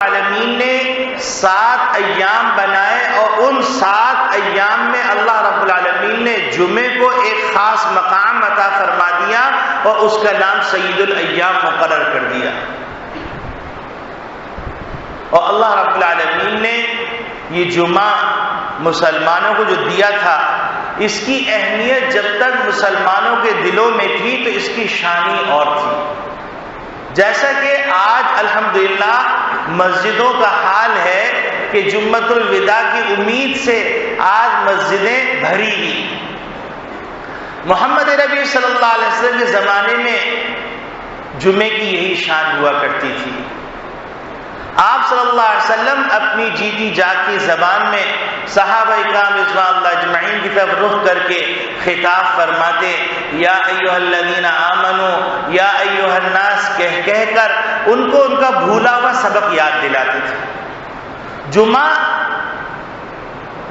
العالمین نے 7 ایام بنائے اور ان 7 ایام میں اللہ رب العالمین نے جمعے کو ایک خاص مقام عطا فرما دیا اور اس کا نام سید الایام مقرر کر دیا. اور اللہ رب العالمین نے یہ جمعہ مسلمانوں کو جو دیا تھا، اس کی اہمیت جب تک مسلمانوں کے دلوں میں تھی تو اس کی شان ہی اور تھی. جیسا کہ آج الحمدللہ مسجدوں کا حال ہے کہ جمعۃ الوداع کی امید سے آج مسجدیں بھری ہوئی. محمد نبی صلی اللہ علیہ وسلم کے زمانے میں جمعے کی یہی شان ہوا کرتی تھی. آپ صلی اللہ علیہ وسلم اپنی جیتی جاگتی زبان میں صحابہ کرام رضوان اللہ اجمعین کی طرف رخ کر کے خطاب فرماتے، یا ایھا الذین آمنوا، یا ایھا الناس کہہ کر ان کو ان کا بھولا ہوا سبق یاد دلاتے تھے. جمعہ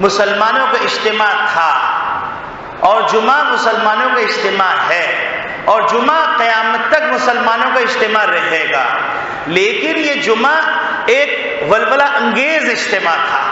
مسلمانوں کا اجتماع تھا اور جمعہ مسلمانوں کا اجتماع ہے اور جمعہ قیامت تک مسلمانوں کا اجتماع رہے گا. لیکن یہ جمعہ ایک ولولہ انگیز اجتماع تھا،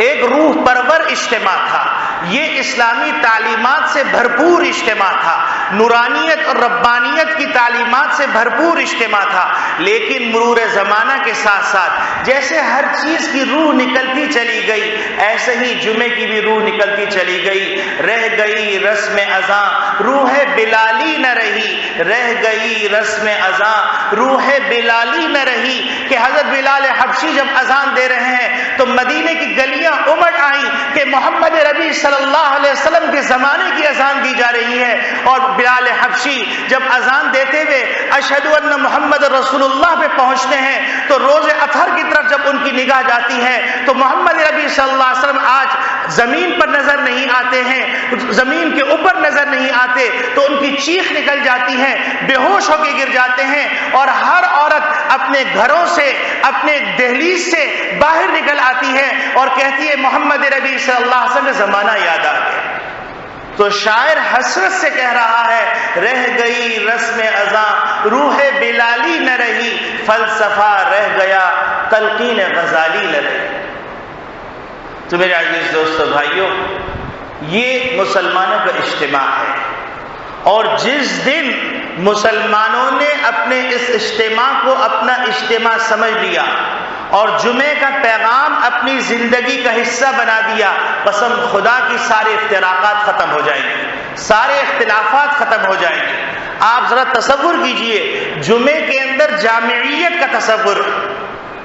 ایک روح پرور اجتماع تھا، یہ اسلامی تعلیمات سے بھرپور اجتماع تھا، نورانیت اور ربانیت کی تعلیمات سے بھرپور اجتماع تھا. لیکن مرور زمانہ کے ساتھ ساتھ جیسے ہر چیز کی روح نکلتی چلی گئی، ایسے ہی جمعے کی بھی روح نکلتی چلی گئی. رہ گئی رسم اذاں روح بلالی نہ رہی، رہ گئی رسم اذاں روح بلالی نہ رہی. کہ حضرت بلال حبشی جب اذان دے رہے ہیں تو مدینے کی گلیاں امڑ آئیں کہ محمد نبی صلی اللہ علیہ وسلم کے زمانے کی اذان دی جا رہی ہے. اور بلال حبشی جب اذان دیتے ہوئے اشہد ان محمد رسول اللہ پہ پہنچتے ہیں تو روز اطہر کی طرف جب ان کی نگاہ جاتی ہے تو محمد نبی صلی اللہ علیہ وسلم آج زمین پر نظر نہیں آتے ہیں، زمین کے اوپر نظر نہیں آتے، تو ان کی چیخ نکل جاتی ہے، بے ہوش ہو کے گر جاتے ہیں. اور ہر عورت اپنے گھروں سے، اپنے دہلیز سے باہر نکل آتی ہے اور کہتی ہے محمد نبی صلی اللہ علیہ وسلم کا زمانہ یاد آ گیا. تو شاعر حسرت سے کہہ رہا ہے، رہ گئی رسم اذاں روح بلالی نہ رہی، فلسفہ رہ گیا تلقین غزالی نہ رہی. تو میرے عزیز دوستو بھائیوں، یہ مسلمانوں کا اجتماع ہے اور جس دن مسلمانوں نے اپنے اس اجتماع کو اپنا اجتماع سمجھ لیا اور جمعے کا پیغام اپنی زندگی کا حصہ بنا دیا، قسم خدا کی سارے افتراقات ختم ہو جائیں گے، سارے اختلافات ختم ہو جائیں گے. آپ ذرا تصور کیجئے، جمعے کے اندر جامعیت کا تصور،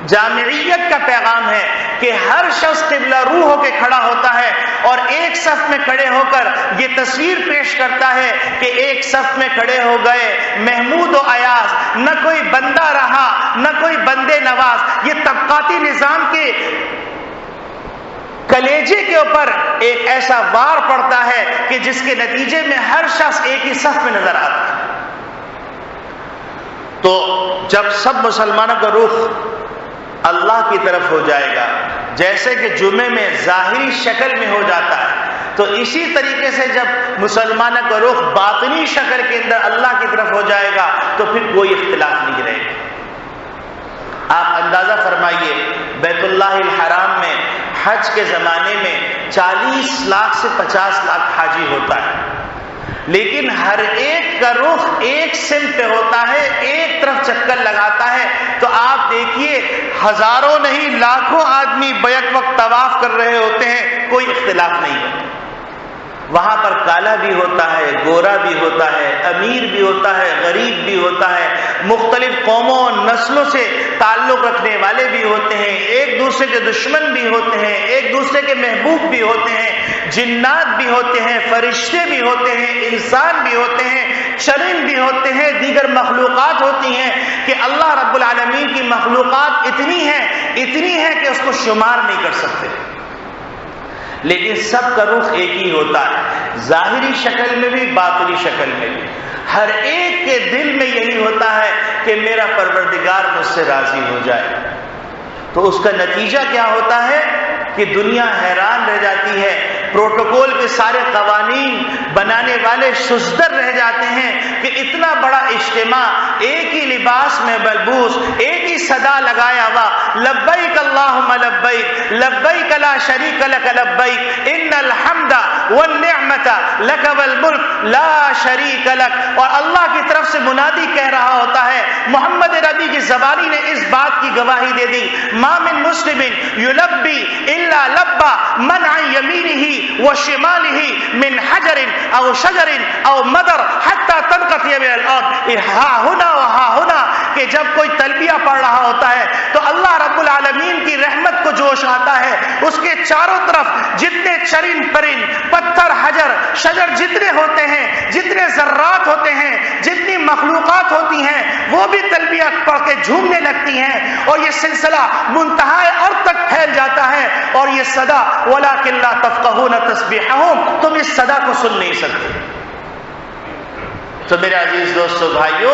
جامعیت کا پیغام ہے کہ ہر شخص قبلہ روح ہو کے کھڑا ہوتا ہے اور ایک صف میں کھڑے ہو کر یہ تصویر پیش کرتا ہے کہ ایک صف میں کھڑے ہو گئے محمود و ایاز، نہ کوئی بندہ رہا نہ کوئی بندے نواز. یہ طبقاتی نظام کے کلیجے کے اوپر ایک ایسا وار پڑتا ہے کہ جس کے نتیجے میں ہر شخص ایک ہی صف میں نظر آتا ہے. تو جب سب مسلمانوں کا رخ اللہ کی طرف ہو جائے گا، جیسے کہ جمعے میں ظاہری شکل میں ہو جاتا ہے، تو اسی طریقے سے جب مسلمانوں کا رخ باطنی شکل کے اندر اللہ کی طرف ہو جائے گا تو پھر کوئی اختلاف نہیں رہے گا. آپ اندازہ فرمائیے، بیت اللہ الحرام میں حج کے زمانے میں 40 لاکھ سے 50 لاکھ حاجی ہوتا ہے، لیکن ہر ایک کا رخ ایک سمت پہ ہوتا ہے، ایک طرف چکر لگاتا ہے. تو آپ دیکھیے ہزاروں نہیں لاکھوں آدمی بیک وقت طواف کر رہے ہوتے ہیں، کوئی اختلاف نہیں ہوتا. وہاں پر کالا بھی ہوتا ہے، گورا بھی ہوتا ہے، امیر بھی ہوتا ہے، غریب بھی ہوتا ہے، مختلف قوموں اور نسلوں سے تعلق رکھنے والے بھی ہوتے ہیں، ایک دوسرے کے دشمن بھی ہوتے ہیں، ایک دوسرے کے محبوب بھی ہوتے ہیں، جنات بھی ہوتے ہیں، فرشتے بھی ہوتے ہیں، انسان بھی ہوتے ہیں، چرند بھی ہوتے ہیں، دیگر مخلوقات ہوتی ہیں کہ اللہ رب العالمین کی مخلوقات اتنی ہیں کہ اس کو شمار نہیں کر سکتے. لیکن سب کا رخ ایک ہی ہوتا ہے، ظاہری شکل میں بھی باطنی شکل میں بھی. ہر ایک کے دل میں یہی ہوتا ہے کہ میرا پروردگار مجھ سے راضی ہو جائے. تو اس کا نتیجہ کیا ہوتا ہے کہ دنیا حیران رہ جاتی ہے پروٹوکول کے سارے قوانین بنانے والے شزدر رہ جاتے ہیں کہ اتنا بڑا اجتماع ایک ہی لباس میں ملبوس، ایک ہی صدا لگایا ہوا، لبیک اللہم لبیک لبیک لا شریک لک لبیک ان الحمد والنعمت لک والملک لا شریک لک، اور اللہ کی طرف سے منادی کہہ رہا ہوتا ہے، محمد نبی کی زبانی نے اس بات کی گواہی دے دی، ما من مسلم یلبی الا لبا من عن یمینہ وشمالہ من حجر او شجر او مدر حتی تنقطع من الارض، ہا ہنا وہا ہنا، کہ جب کوئی تلبیہ پڑھ رہا ہوتا ہے تو اللہ رب العالمین کی رحمت کو جوش آتا ہے، اس کے چاروں طرف جتنے چرند پرند پتھر حجر شجر جتنے ہوتے ہیں، جتنے ذرات ہوتے ہیں، جتنی مخلوقات ہوتی ہیں، وہ بھی تلبیہ پڑھ کے جھومنے لگتی ہیں، اور یہ سلسلہ منتہائے ارض تک پھیل جاتا ہے، اور یہ صدا وَلَٰكِن لَّا تَفْقَهُونَ تَسْبِيحَهُمْ، تم اس صدا کو سن نہیں سکتے۔ تو میرے عزیز دوستو بھائیو،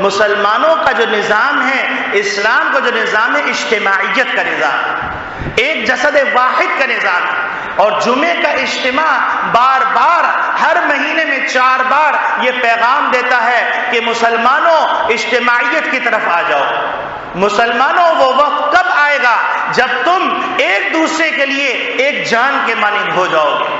مسلمانوں کا جو نظام ہے، اسلام کا جو نظام ہے، اجتماعیت کا نظام، ایک جسد واحد کا نظام، اور جمعے کا اجتماع بار بار ہر مہینے میں 4 بار یہ پیغام دیتا ہے کہ مسلمانوں اجتماعیت کی طرف آ جاؤ۔ مسلمانوں وہ وقت کب آئے گا جب تم ایک دوسرے کے لیے ایک جان کے مانند ہو جاؤ گے؟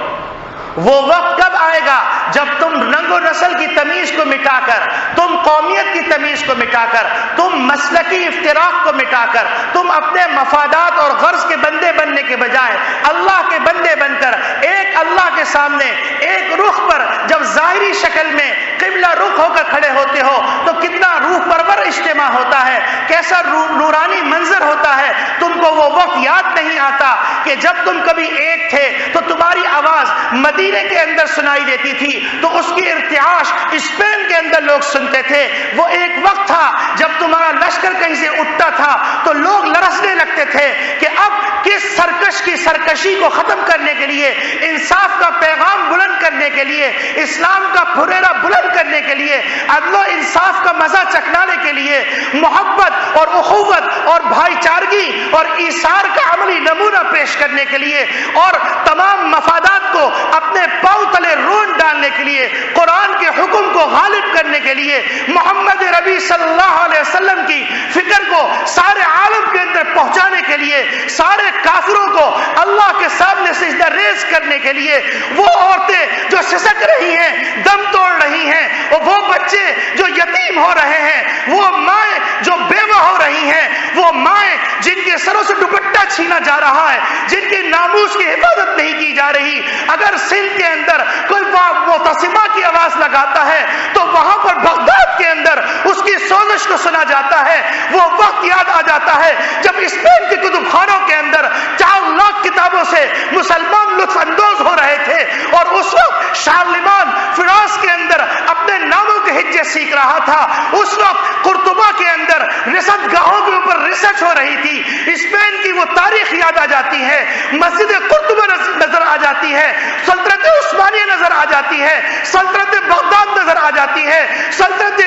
وہ وقت کب آئے گا جب تم رنگ و نسل کی تمیز کو مٹا کر، تم قومیت کی تمیز کو مٹا کر، تم مسلکی افتراق کو مٹا کر، تم اپنے مفادات اور غرض کے بندے بننے کے بجائے اللہ کے بندے بن کر ایک اللہ کے سامنے ایک رخ پر جب ظاہری شکل میں قبلہ رخ ہو کر کھڑے ہوتے ہو تو کتنا روح پرور اجتماع ہوتا ہے، کیسا نورانی منظر ہوتا ہے۔ تم کو وہ وقت یاد نہیں آتا کہ جب تم کبھی ایک تھے تو تمہاری آواز مدینے کے اندر سنائی دیتی تھی تو اس کی ارتعاش اسپین کے اندر لوگ سنتے تھے۔ وہ ایک وقت تھا جب تمہارا لشکر کہیں سے اٹھتا تھا تو لوگ لرزنے لگتے تھے کہ اب کس سرکش کی سرکشی کو ختم کرنے کے لیے، انصاف کا پیغام بلند کرنے کے لیے، اسلام کا پھریرا بلند کرنے کے لیے، عدل و انصاف کا مزہ چکھانے کے لیے، محبت اور اخوت اور بھائی چارگی اور ایثار کا عملی نمونہ پیش کرنے کے لیے، اور تمام مفادات کو اپنے پاؤں تلے رون ڈالنے کے لیے، قرآن کے حکم کو غالب کرنے کے لیے، محمد ربی صلی اللہ علیہ وسلم کی فکر کو سارے عالم کے اندر پہنچانے کے لیے، سارے کافروں کو اللہ کے سامنے سجدہ ریز کرنے کے لیے، وہ عورتیں جو سسک رہی ہیں، دم توڑ رہی ہیں، اور وہ بچے جو یتیم ہو رہے ہیں، وہ مائیں جو بیوہ ہو رہی ہیں، وہ مائیں جن کے سروں سے دوپٹہ چھینا جا رہا ہے، جن کے ناموس کی حفاظت نہیں کی جا رہی، اگر سندھ کے اندر کوئی معتصمہ کی آواز لگاتا ہے تو وہاں پر بغداد کے اندر اس کی سوزش کو سنا جاتا ہے۔ وہ وقت یاد آ جاتا ہے جب اسپین کے کتب خانوں کے اندر 4 لاکھ کتابوں سے مسلمان لطف اندوز ہو رہے تھے، اور اس وقت شارلمان فرانس کے اندر اپنے ناموں کے ہجے سیکھ رہا تھا، اس وقت قرطبہ کے اندر رصد گاہوں کے اوپر ریسرچ ہو رہی تھی، اسپین کی وہ تاریخ یاد آ جاتی ہے، مسجد قرطبہ نظر آ جاتی ہے، سلطنت عثمانیہ نظر آ جاتی ہے، سلطنت بغداد نظر آ جاتی ہے، سلطنت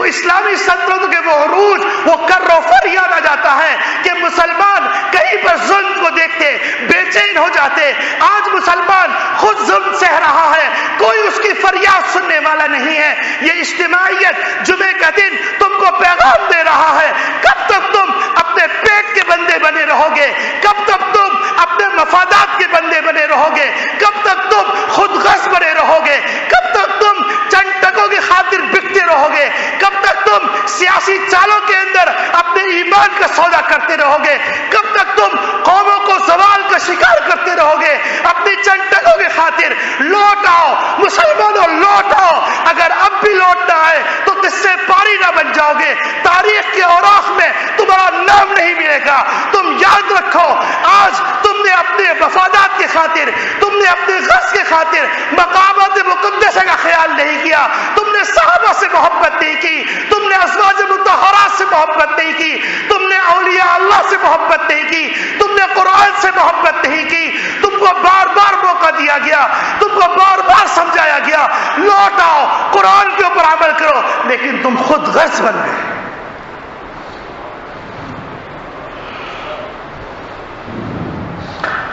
اسلامی سلطنت کے وہ عروج، وہ کر و فر یاد آ جاتا ہے کہ مسلمان کہیں پر ظلم کو دیکھتے بے چین ہو جاتے۔ آج مسلمان خود ظلم سہ رہا ہے، کوئی اس کی فریاد سننے والا نہیں ہے۔ یہ اجتماعیت جمعے کا دن تم کو پیغام دے رہا ہے، کب تک تم اپنے پیٹ کے بندے بنے رہو گے؟ کب تک تم اپنے مفادات کے بندے بنے رہو گے؟ کب تک تم خود غرض بنے رہو گے؟ کب تک تم چند ٹکوں کی خاطر بکتے رہو گے؟ کب تک تم سیاسی چالوں کے اندر اپنے ایمان کا سودا کرتے رہو گے؟ کب تک تم قوموں کو زوال کا شکار کرتے رہو گے اپنی چند ٹکوں کی خاطر؟ لوٹ آؤ مسلمانوں، لوٹ آؤ۔ اگر اب بھی لوٹ نہ آئے تو قصے پاری نہ بن جاؤ گے، تاریخ کے اوراق میں تمہارا نام نہیں ملے گا۔ تم یاد رکھو، آج تم نے اپنے مفادات کی خاطر، تم نے اپنے غرض کی خاطر مقامات مقدسہ کا خیال نہیں کیا، تم نے صحابہ سے محبت نہیں کی، تم نے ازواج مطہرات سے محبت نہیں کی، تم نے اولیاء اللہ سے محبت نہیں کی، تم نے قرآن سے محبت نہیں کی۔ تم کو بار بار موقع دیا گیا، تم کو بار بار سمجھایا گیا، لوٹ آؤ، قرآن کے اوپر عمل کرو، لیکن تم خود غرض بن گئے۔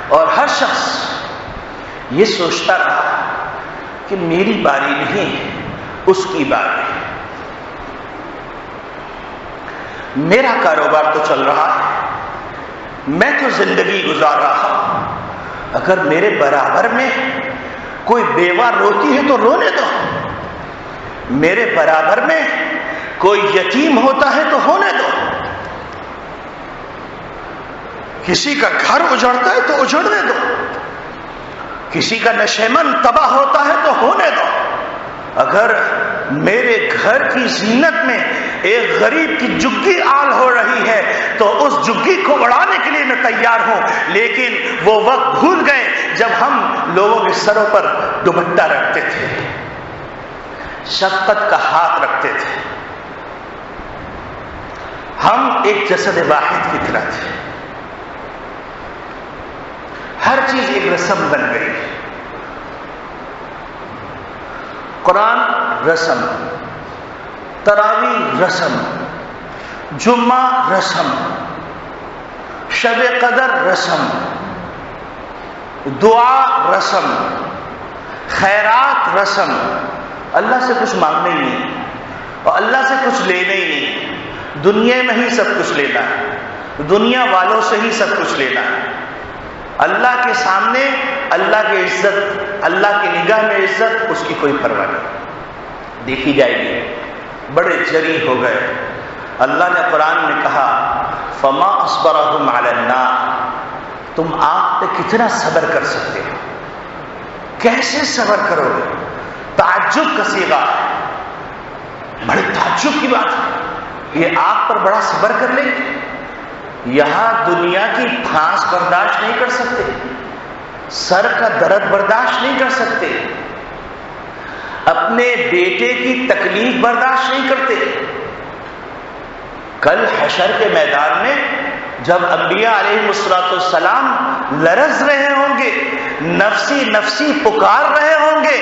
اور ہر شخص یہ سوچتا رہا کہ میری باری نہیں، اس کی باری ہے۔ میرا کاروبار تو چل رہا ہے، میں تو زندگی گزار رہا ہوں، اگر میرے برابر میں کوئی بیوہ روتی ہے تو رونے دو، میرے برابر میں کوئی یتیم ہوتا ہے تو ہونے دو، کسی کا گھر اجڑتا ہے تو اجڑنے دو، کسی کا نشیمن تباہ ہوتا ہے تو ہونے دو۔ اگر میرے گھر کی زینت میں ایک غریب کی جگی آل ہو رہی ہے تو اس جگی کو اڑانے کے لیے میں تیار ہوں، لیکن وہ وقت بھول گئے جب ہم لوگوں کے سروں پر دوپٹہ رکھتے تھے، شفقت کا ہاتھ رکھتے تھے، ہم ایک جسد واحد کی طرح تھے۔ ہر چیز ایک رسم بن گئی، قرآن رسم، تراویح رسم، جمعہ رسم، شب قدر رسم، دعا رسم، خیرات رسم، اللہ سے کچھ مانگنا ہی نہیں اور اللہ سے کچھ لینا ہی نہیں، دنیا میں ہی سب کچھ لینا ہے، دنیا والوں سے ہی سب کچھ لینا ہے، اللہ کے سامنے اللہ کی عزت، اللہ کی نگاہ میں عزت، اس کی کوئی پرواہ نہیں، دیکھی جائے گی۔ بڑے جری ہو گئے، اللہ نے قرآن میں کہا فما اصبرهم علی النار، تم آگ پہ کتنا صبر کر سکتے ہو، کیسے صبر کرو گے؟ تعجب کا صیغہ ہے، بڑے تعجب کی بات ہے، یہ آگ پر بڑا صبر کر لیں گے؟ یہاں دنیا کی پھانس برداشت نہیں کر سکتے، سر کا درد برداشت نہیں کر سکتے، اپنے بیٹے کی تکلیف برداشت نہیں کرتے۔ کل حشر کے میدان میں جب انبیاء علیہ السلام لرز رہے ہوں گے، نفسی نفسی پکار رہے ہوں گے،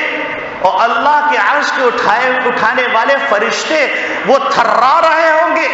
اور اللہ کے عرش کے اٹھانے والے فرشتے وہ تھرا رہے ہوں گے،